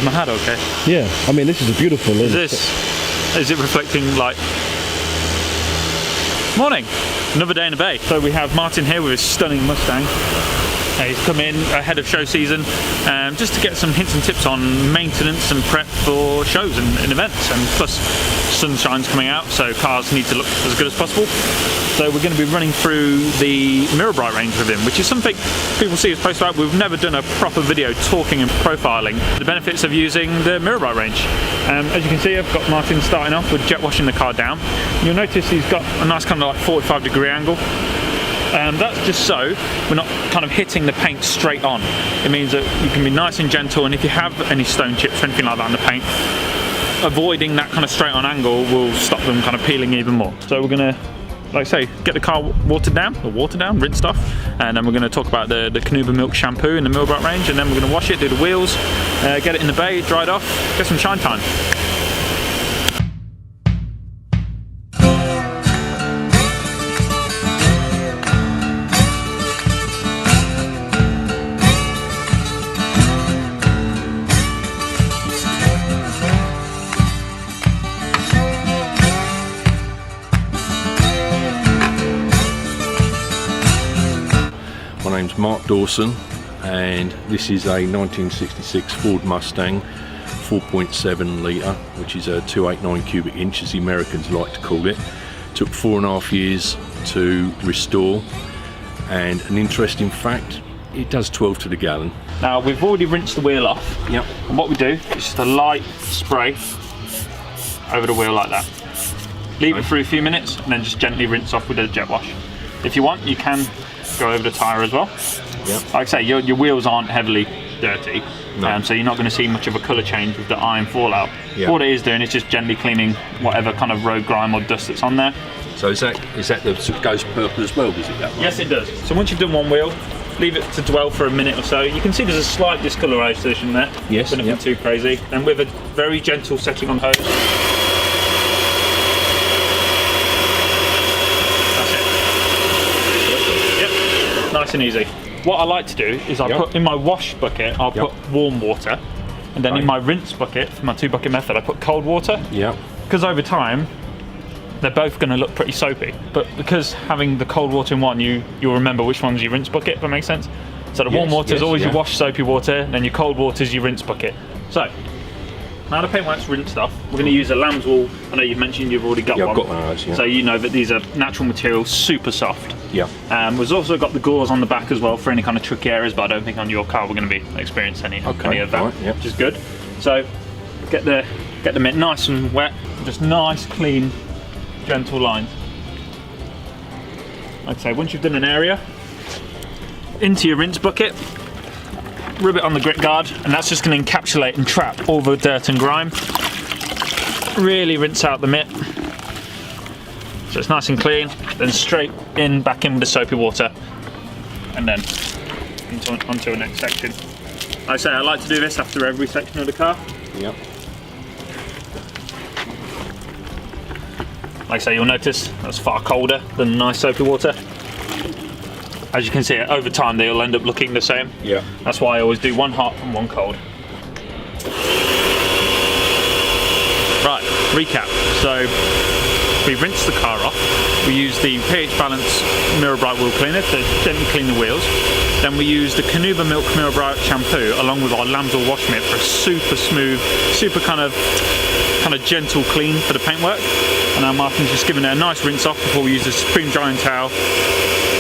Is my hat okay? Yeah, I mean, this is a beautiful. Is it reflecting like... Morning! Another day in the bay. So we have Martin here with his stunning Mustang. He's come in ahead of show season just to get some hints and tips on maintenance and prep for shows and events, and plus sunshine's coming out, so cars need to look as good as possible. So we're going to be running through the mirror bright range with him, which is something people see us post about. We've never done a proper video talking and profiling the benefits of using the mirror bright range. As you can see, I've got Martin starting off with jet washing the car down. You'll notice he's got a nice kind of like 45-degree angle. That's just so we're not kind of hitting the paint straight on. It means that you can be nice and gentle, and if you have any stone chips or anything like that on the paint, avoiding that kind of straight on angle will stop them kind of peeling even more. So we're gonna, like I say, get the car watered down, rinsed off, and then we're gonna talk about the Carnauba milk shampoo in the Mirror Bright range, and then we're gonna wash it, do the wheels, get it in the bay, dry it off, get some shine time. My name's Mark Dawson, and this is a 1966 Ford Mustang 4.7 litre, which is a 289 cubic inch as the Americans like to call it. Took 4.5 years to restore, and an interesting fact, it does 12 to the gallon. Now we've already rinsed the wheel off. Yep. And what we do is just a light spray over the wheel like that. Leave it for a few minutes and then just gently rinse off with a jet wash. If you want, you can go over the tyre as well. Yep. Like I say, your wheels aren't heavily dirty, No. So you're not going to see much of a colour change with the iron fallout. Yep. What it is doing is just gently cleaning whatever kind of road grime or dust that's on there. So is that the goes purple as well, does it, that one? Yes, it does. So once you've done one wheel, leave it to dwell for a minute or so. You can see there's a slight discoloration there. Yes. But nothing too crazy. And with a very gentle setting on hose. Nice and easy. What I like to do is I put in my wash bucket, I'll put warm water, and then in my rinse bucket, for my 2-bucket method, I put cold water. Yeah. Because over time, they're both going to look pretty soapy. But because having the cold water in one, you'll remember which one's your rinse bucket, if that makes sense. So the warm water is always your wash soapy water, and then your cold water is your rinse bucket. So, now the paintwork's rinsed off, we're going to use a lamb's wool. I know you've mentioned you've already got one. Yeah, I've got one of those, yeah. So you know that these are natural materials, super soft. Yeah. We've also got the gauze on the back as well for any kind of tricky areas, but I don't think on your car we're going to be experiencing any of that, which is good. So get the mitt nice and wet, just nice, clean, gentle lines. Like I say, once you've done an area, into your rinse bucket, rub it on the grit guard, and that's just going to encapsulate and trap all the dirt and grime. Really rinse out the mitt so it's nice and clean, then straight back in with the soapy water, and then onto the next section. Like I say, I like to do this after every section of the car. Yep. Like I say, you'll notice that's far colder than nice soapy water. As you can see, over time they'll end up looking the same. Yeah. That's why I always do one hot and one cold. Right, recap. So we rinse the car off. We use the pH Balance Mirror Bright Wheel Cleaner to gently clean the wheels. Then we use the Carnauba Milk Mirror Bright Shampoo along with our lamb's wool wash mitt for a super smooth, super kind of gentle clean for the paintwork. And now Martin's just giving it a nice rinse off before we use the supreme drying towel,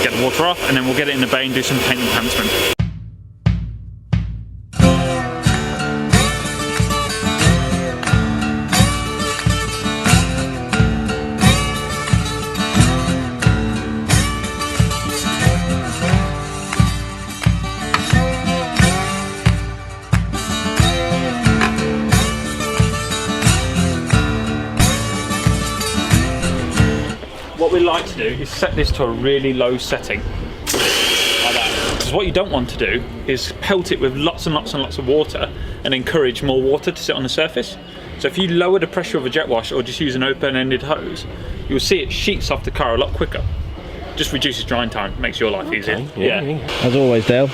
get the water off, and then we'll get it in the bay and do some paint enhancement. What we like to do is set this to a really low setting, like that. Because what you don't want to do is pelt it with lots and lots and lots of water and encourage more water to sit on the surface. So if you lower the pressure of a jet wash or just use an open-ended hose, you'll see it sheets off the car a lot quicker. Just reduces drying time, makes your life easier. As always, Dale,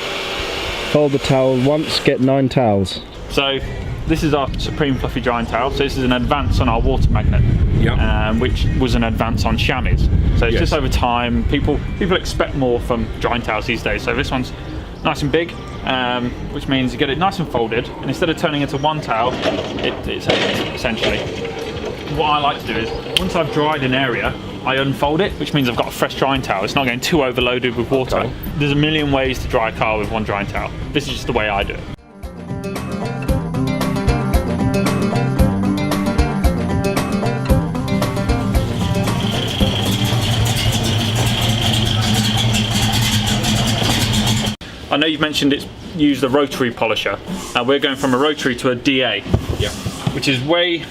fold the towel once, get 9 towels. So this is our Supreme Fluffy Drying Towel. So this is an advance on our water magnet, which was an advance on chamois. So it's just over time, people expect more from drying towels these days. So this one's nice and big, which means you get it nice and folded, and instead of turning into one towel, it's 8 essentially. What I like to do is, once I've dried an area, I unfold it, which means I've got a fresh drying towel. It's not getting too overloaded with water. Okay. There's a million ways to dry a car with one drying towel. This is just the way I do it. I know you've mentioned it's used a rotary polisher. We're going from a rotary to a DA, which is way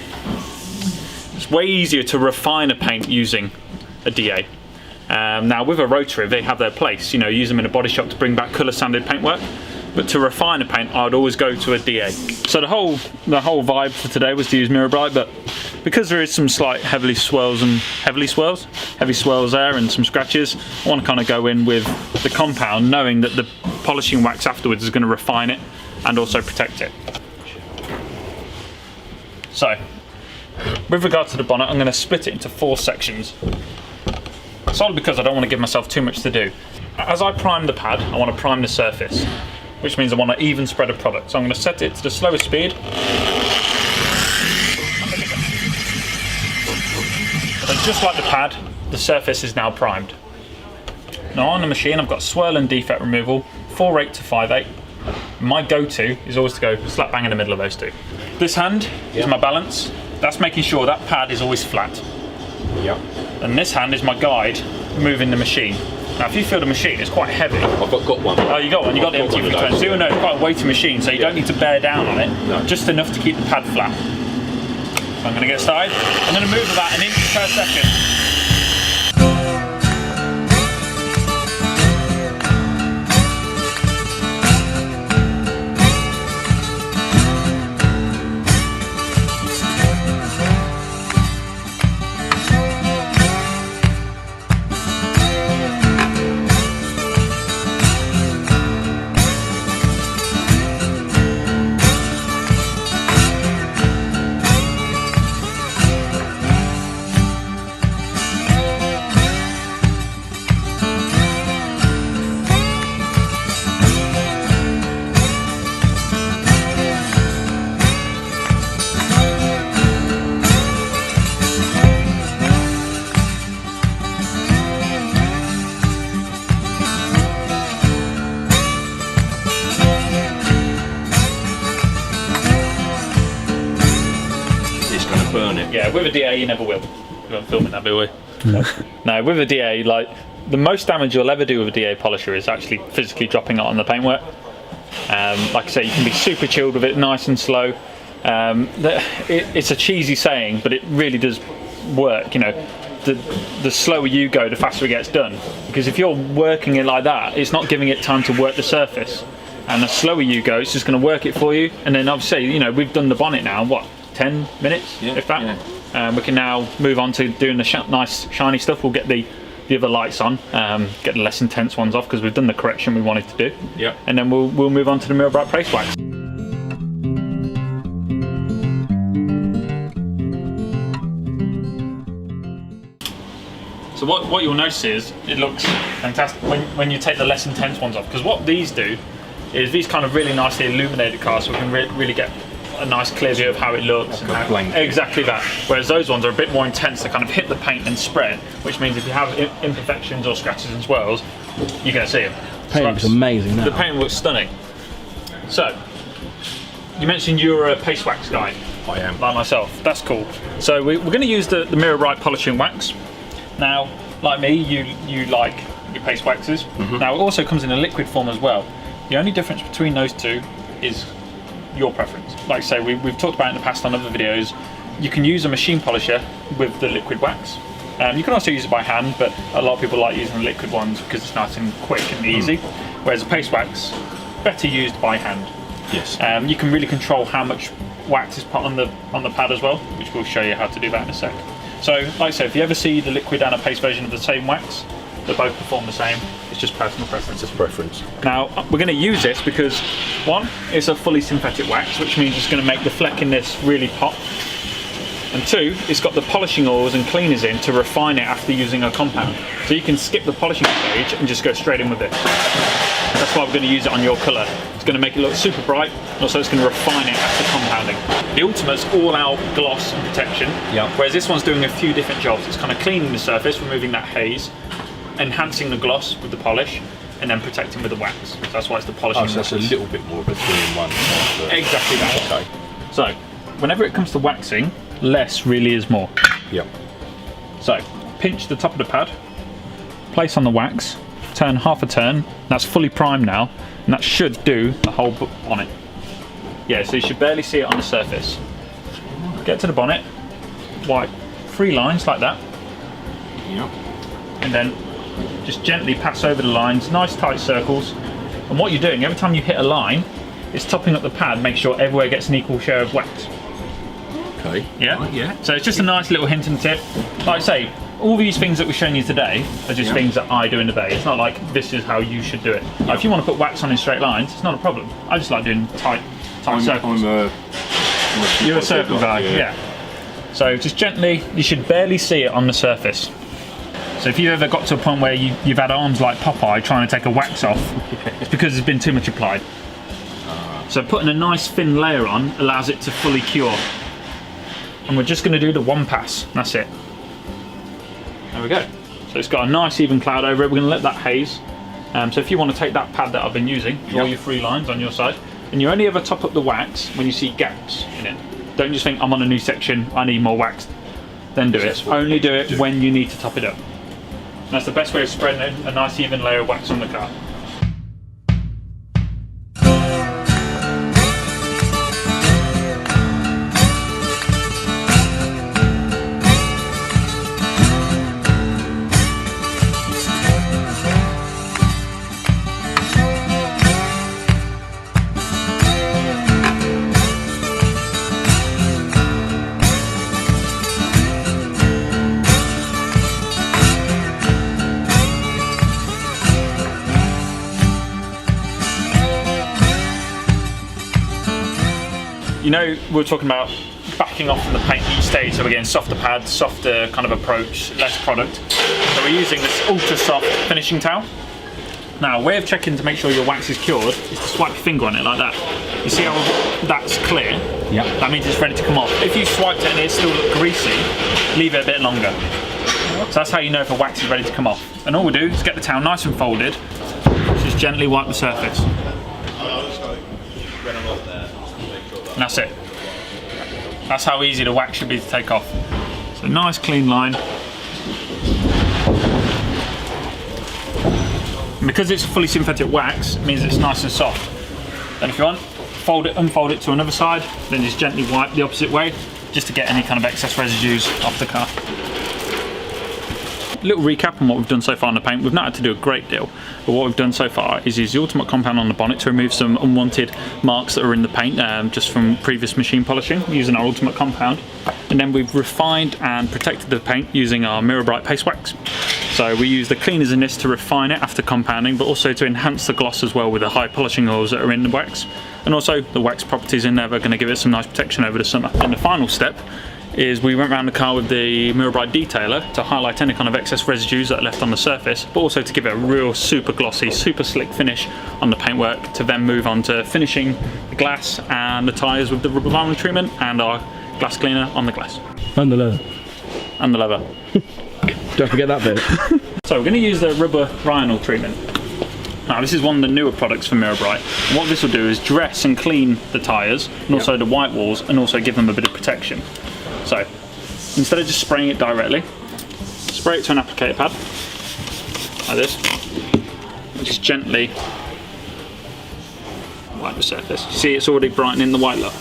easier to refine a paint using a DA. Now with a rotary, they have their place. You know, use them in a body shop to bring back colour sanded paintwork. But to refine a paint, I'd always go to a DA. So the whole vibe for today was to use Mirror Bright, but because there is some slight heavy swirls there and some scratches, I want to kind of go in with the compound, knowing that the polishing wax afterwards is going to refine it and also protect it. So, with regard to the bonnet, I'm going to split it into 4 sections. Solely because I don't want to give myself too much to do. As I prime the pad, I want to prime the surface, which means I want an even spread of product. So I'm going to set it to the slowest speed. So just like the pad, the surface is now primed. Now on the machine, I've got swirl and defect removal, 4/8 to 5/8. My go-to is always to go slap bang in the middle of those two. This hand is my balance. That's making sure that pad is always flat. And this hand is my guide moving the machine. Now if you feel the machine, it's quite heavy. I've got one. Oh, you got one, you got the MT return. So you know it's quite a weighty machine, so you don't need to bear down on it. No. Just enough to keep the pad flat. So I'm going to get started. I'm going to move about 1 inch per second. Burn it. Yeah, with a DA you never will. We won't film it that, will we? No, with a DA, like, the most damage you'll ever do with a DA polisher is actually physically dropping it on the paintwork. Like I say, you can be super chilled with it, nice and slow. It's a cheesy saying, but it really does work. You know, the slower you go, the faster it gets done. Because if you're working it like that, it's not giving it time to work the surface. And the slower you go, it's just going to work it for you. And then obviously, you know, we've done the bonnet now, what, 10 minutes, if that? We can now move on to doing the nice shiny stuff. We'll get the other lights on, get the less intense ones off because we've done the correction we wanted to do. And then we'll move on to the Mirror Bright Paste Wax. So what you'll notice is it looks fantastic when you take the less intense ones off, because what these do is these kind of really nicely illuminated cars, so we can really get a nice clear view of how it looks. Like exactly that. Whereas those ones are a bit more intense, they kind of hit the paint and spread, which means if you have imperfections or scratches and swirls, you're going to see them. Paint looks amazing now. The paint looks stunning. So, you mentioned you're a paste wax guy. I am. Like myself. That's cool. So we're going to use the Mirror Bright polishing wax. Now, like me, you like your paste waxes. Now it also comes in a liquid form as well. The only difference between those two is your preference. Like I say, we've talked about in the past on other videos, you can use a machine polisher with the liquid wax. You can also use it by hand, but a lot of people like using the liquid ones because it's nice and quick and easy. Whereas a paste wax, better used by hand. Yes. You can really control how much wax is put on the pad as well, which we'll show you how to do that in a sec. So, like I said, if you ever see the liquid and a paste version of the same wax, They both perform the same. It's just personal preference. Just preference. Now, we're going to use this because, one, it's a fully synthetic wax, which means it's going to make the fleck in this really pop. And two, it's got the polishing oils and cleaners in to refine it after using a compound. So you can skip the polishing stage and just go straight in with it. That's why we're going to use it on your colour. It's going to make it look super bright, and also it's going to refine it after compounding. The Ultimate's all out gloss and protection, whereas this one's doing a few different jobs. It's kind of cleaning the surface, removing that haze, enhancing the gloss with the polish, and then protecting with the wax. So that's why it's the polishing. Oh, so it's a little bit more of a 3-in-1. Exactly that. Okay. So, whenever it comes to waxing, less really is more. Yep. So, pinch the top of the pad, place on the wax, turn half a turn. That's fully primed now, and that should do the whole bonnet. Yeah, so you should barely see it on the surface. Get to the bonnet, wipe 3 lines like that. Yep. And then just gently pass over the lines, nice tight circles. And what you're doing, every time you hit a line, it's topping up the pad, make sure everywhere gets an equal share of wax. Okay. Yeah? Right, yeah. So it's just a nice little hint and tip. Like I say, all these things that we're showing you today are just things that I do in the bay. It's not like this is how you should do it. Like if you want to put wax on in straight lines, it's not a problem. I just like doing tight circles. You're a circle guy, yeah. So just gently, you should barely see it on the surface. So if you ever got to a point where you've had arms like Popeye trying to take a wax off, it's because there's been too much applied. So putting a nice thin layer on allows it to fully cure. And we're just going to do the one pass, that's it. There we go. So it's got a nice even cloud over it. We're going to let that haze. So if you want to take that pad that I've been using, draw your 3 lines on your side, and you only ever top up the wax when you see gaps in it. Don't just think, I'm on a new section, I need more wax. Then do it. Only do it when you need to top it up. And that's the best way of spreading a nice even layer of wax on the car. You know, we were talking about backing off from the paint each stage, so we're getting softer pads, softer kind of approach, less product. So we're using this ultra soft finishing towel. Now, a way of checking to make sure your wax is cured is to swipe your finger on it like that. You see how that's clear? Yeah. That means it's ready to come off. If you swiped it and it still looked greasy, leave it a bit longer. So that's how you know if a wax is ready to come off. And all we do is get the towel nice and folded, just gently wipe the surface. And that's it. That's how easy the wax should be to take off. So nice clean line. And because it's a fully synthetic wax, it means it's nice and soft. Then if you want, fold it, unfold it to another side, then just gently wipe the opposite way, just to get any kind of excess residues off the car. Little recap on what we've done so far on the paint. We've not had to do a great deal, but what we've done so far is use the Ultimate compound on the bonnet to remove some unwanted marks that are in the paint just from previous machine polishing using our Ultimate compound, and then we've refined and protected the paint using our Mirror Bright paste wax. So we use the cleaners in this to refine it after compounding, but also to enhance the gloss as well with the high polishing oils that are in the wax, and also the wax properties in there are going to give it some nice protection over the summer. And the final step is we went around the car with the Mirror Bright detailer to highlight any kind of excess residues that are left on the surface, but also to give it a real super glossy, super slick finish on the paintwork, to then move on to finishing the glass and the tyres with the rubber vinyl treatment and our glass cleaner on the glass. And the leather. And the leather. Don't forget that bit. So we're going to use the rubber vinyl treatment. Now this is one of the newer products from Mirror Bright. And what this will do is dress and clean the tyres and also the white walls, and also give them a bit of protection. So, instead of just spraying it directly, spray it to an applicator pad, like this, and just gently wipe the surface. You see it's already brightening the white look?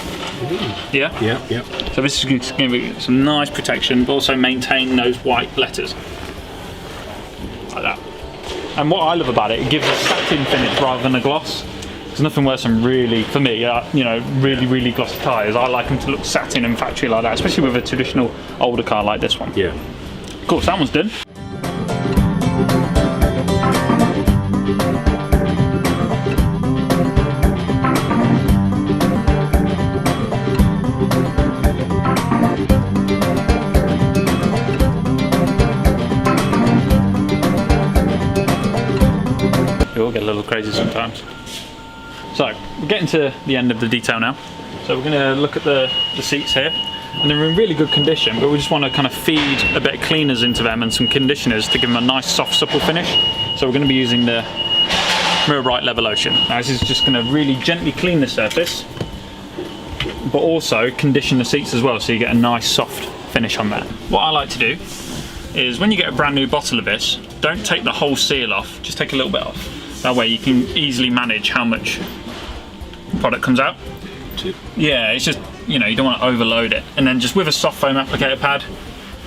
Yeah? Yeah, yeah. So this is going to give you some nice protection, but also maintain those white letters. Like that. And what I love about it, it gives a satin finish rather than a gloss. There's nothing worse than really, for me, you know, really glossy tyres. I like them to look satin and factory like that, especially with a traditional older car like this one. Yeah. Of course, that one's done. will get a little crazy sometimes. So we're getting to the end of the detail now. So we're going to look at the seats here, and they're in really good condition, but we just want to kind of feed a bit of cleaners into them and some conditioners to give them a nice soft supple finish. So we're going to be using the Mirror Bright Level Lotion. Now this is just going to really gently clean the surface, but also condition the seats as well, so you get a nice soft finish on that. What I like to do is when you get a brand new bottle of this, don't take the whole seal off, just take a little bit off. That way you can easily manage how much product comes out. Yeah, it's just, you know, you don't want to overload it. And then just with a soft foam applicator pad,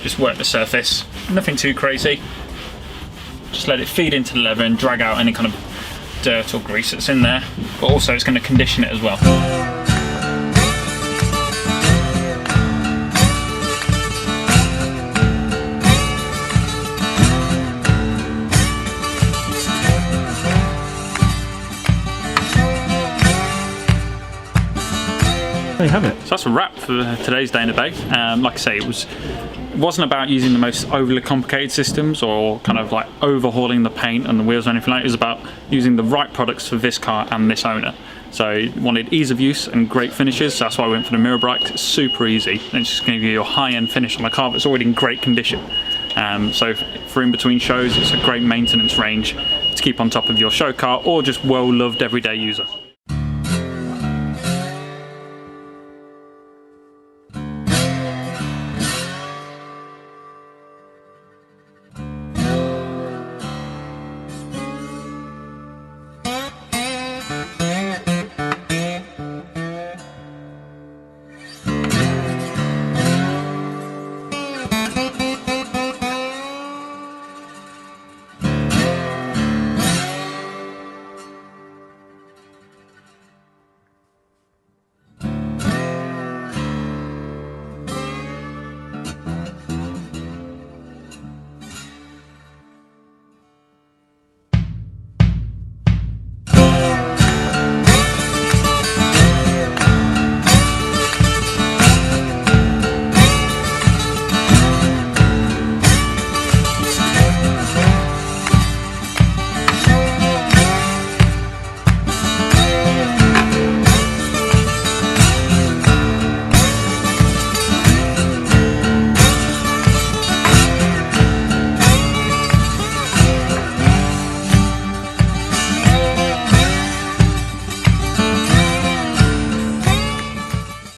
just work the surface. Nothing too crazy. Just let it feed into the leather and drag out any kind of dirt or grease that's in there. But also it's going to condition it as well. There you have it. So that's a wrap for today's day in the bay. Like I say, it wasn't about using the most overly complicated systems or kind of like overhauling the paint and the wheels or anything like that. It was about using the right products for this car and this owner. So wanted ease of use and great finishes, so that's why I went for the Mirror Bright. It's super easy, and it's just going to give you a high-end finish on a car that's already in great condition. So for in between shows, it's a great maintenance range to keep on top of your show car or just well-loved everyday user.